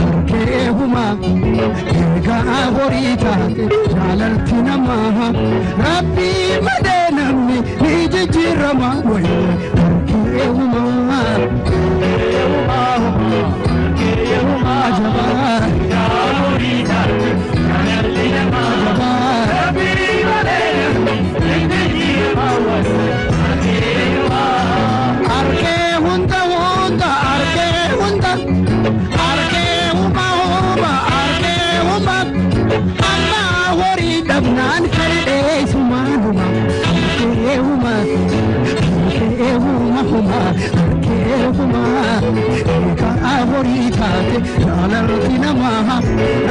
harkeehuma eegaa horii taate jaalaltina maaha rabbii malee namni ni jijjiirama wayii harkeehuma ajabaa horii taate jaalaltina maaha rabbii malee namni ni jijjiirama wayii harkeehuma nan kare sumanuma huma ka avorita jalartina maha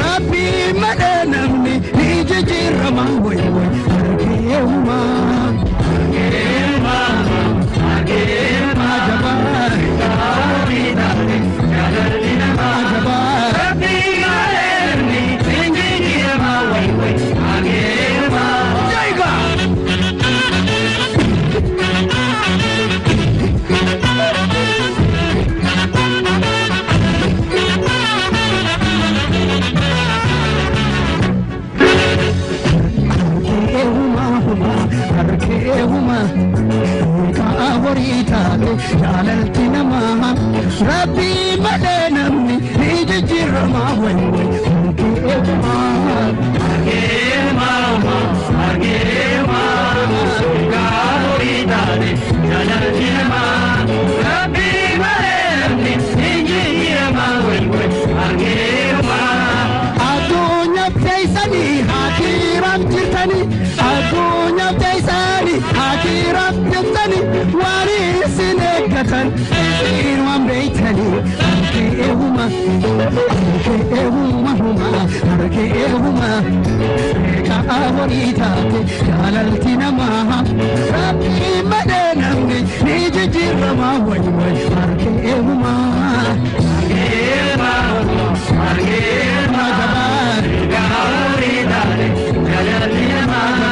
rabbi madanamni nijirama boy huma jaba ka avorita jalartina maha rabbi madanamni nijirama boy jaalaltina maaha rabbii malee namni ni jijjiirama wayii harkeehuma gaarii taate jaalaltina maaha rabbii malee namni ni jijjiirama wayii harkeehuma addunyaa teessanii hakiiraaf jirtanii addunyaa teessanii hakiiraaf jirtanii sinekatan sin wan beitani harkeehuma harkeehuma ka horii taate jaalaltina maaha rabbii malee namni ni jijjiirama wayii harkeehuma jabaa ka horii taate jaalaltina maaha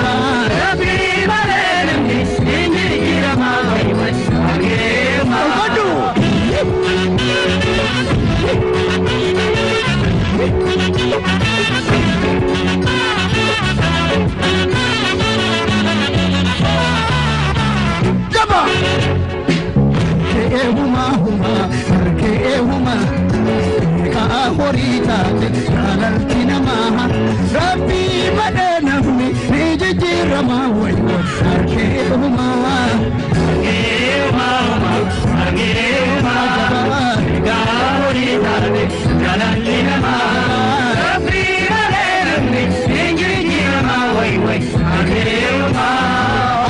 rabbii malee namni ni jijjiirama wayii harkeehuma ka horii taate jaalaltina maaha rabbii malee namni ni jijjiirama wayii harkeehuma jaalaltina maaha rabbii malee namni ni jijjiirama wayii harkeehuma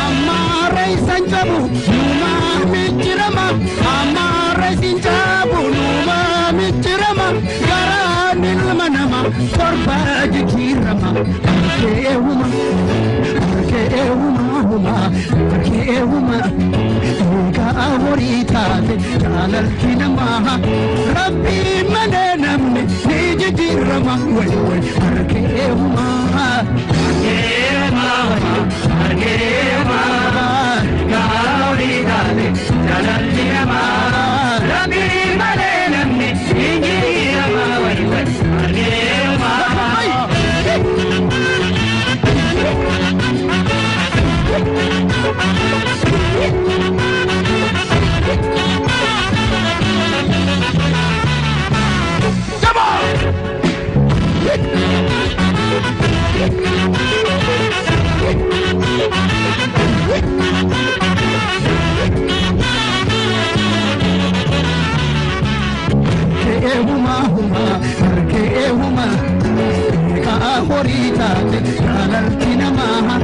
ammaara isan jabu numa mijjirama ammaara isin jabu numa mijjirama garaan ilma nama torba jijjiirama harkeehuma ka horii taate jaalaltina maaha rabbii malee namni ni jijjiirama wayii harkeehuma ka horii taate jaalaltina maaha rabbii malee namni ni jijjiirama wayii harkeehuma harkeehuma ka horii taate jaalaltina maaha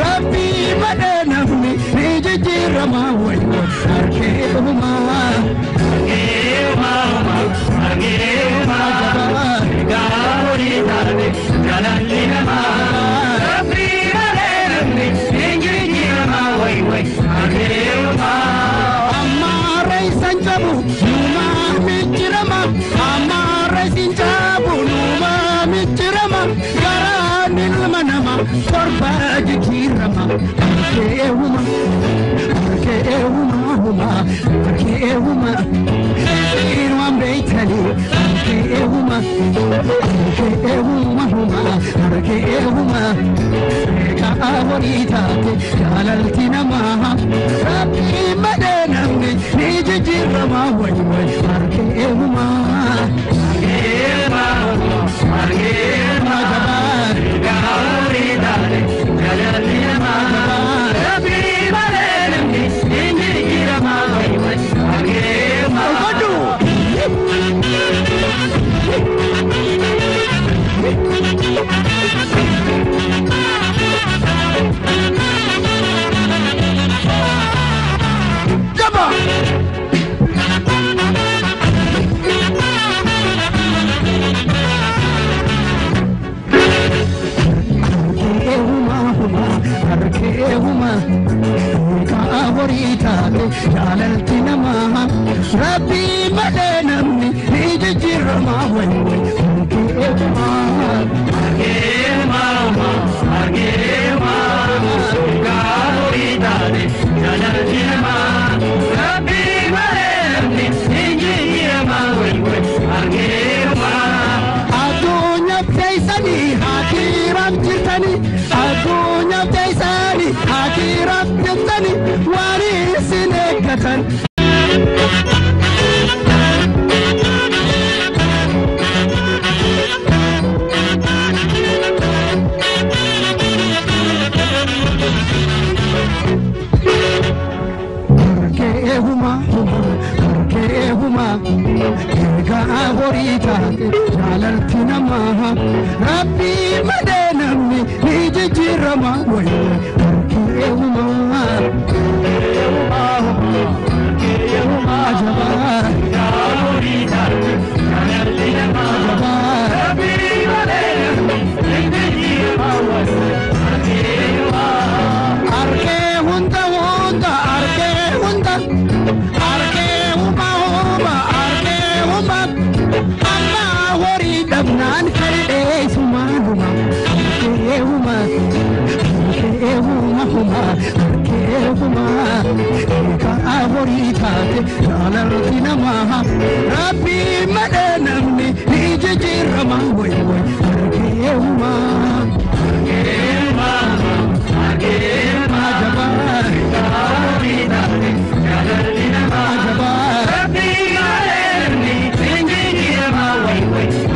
rabbii malee namni ni jijjiirama wayii harkeehuma jabaa ka horii taate jaalaltina maaha rabbii malee namni ni jijjiirama wayii harkeehuma ammaara isan jabu numa mijjirama ammaara isin jabu numa mijjirama garaan ilma nama torba jijjiirama harkeehuma sin wan beitani Wait.